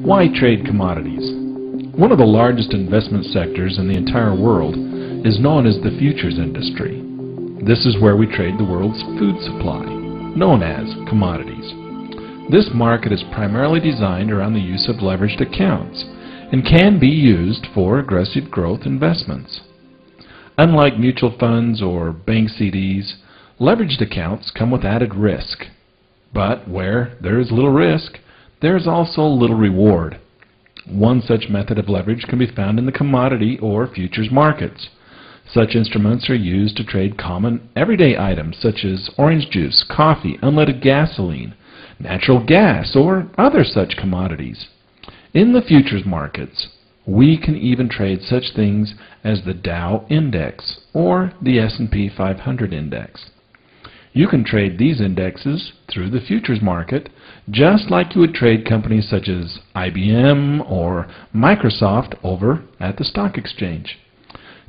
Why trade commodities? One of the largest investment sectors in the entire world is known as the futures industry. This is where we trade the world's food supply, known as commodities. This market is primarily designed around the use of leveraged accounts and can be used for aggressive growth investments. Unlike mutual funds or bank CDs, leveraged accounts come with added risk. But where there is little risk, there is also little reward. One such method of leverage can be found in the commodity or futures markets. Such instruments are used to trade common everyday items such as orange juice, coffee, unleaded gasoline, natural gas, or other such commodities. In the futures markets, we can even trade such things as the Dow Index or the S&P 500 Index. You can trade these indexes through the futures market just like you would trade companies such as IBM or Microsoft over at the stock exchange.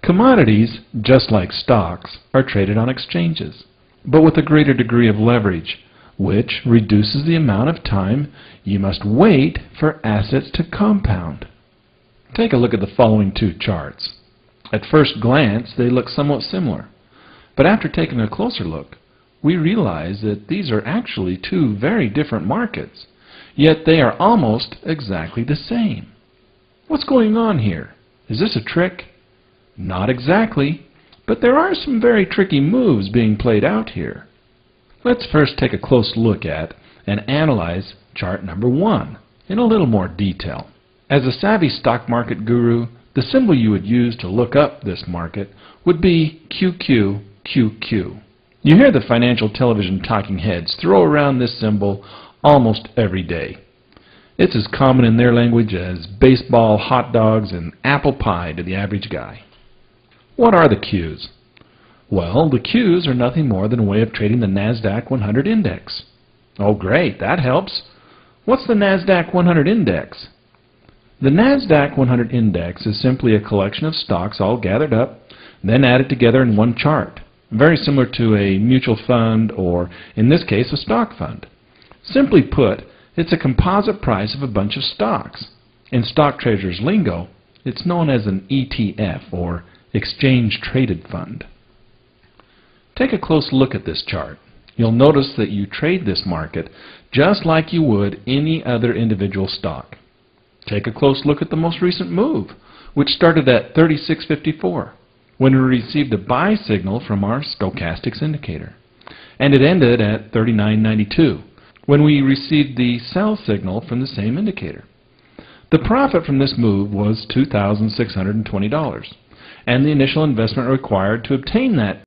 Commodities, just like stocks, are traded on exchanges, but with a greater degree of leverage, which reduces the amount of time you must wait for assets to compound. Take a look at the following two charts. At first glance, they look somewhat similar, but after taking a closer look, we realize that these are actually two very different markets, yet they are almost exactly the same. What's going on here? Is this a trick? Not exactly, but there are some very tricky moves being played out here. Let's first take a close look at and analyze chart number 1 in a little more detail. As a savvy stock market guru, the symbol you would use to look up this market would be QQQQ. You hear the financial television talking heads throw around this symbol almost every day. It's as common in their language as baseball, hot dogs, and apple pie to the average guy. What are the Qs? Well, the Qs are nothing more than a way of trading the NASDAQ 100 index. Oh great, that helps. What's the NASDAQ 100 index? The NASDAQ 100 index is simply a collection of stocks all gathered up, then added together in one chart. Very similar to a mutual fund or, in this case, a stock fund. Simply put, it's a composite price of a bunch of stocks. In stock traders' lingo, it's known as an ETF or exchange traded fund. Take a close look at this chart. You'll notice that you trade this market just like you would any other individual stock. Take a close look at the most recent move, which started at 36.54. when we received a buy signal from our stochastics indicator, and it ended at 39.92 when we received the sell signal from the same indicator. The profit from this move was $2,620, and the initial investment required to obtain that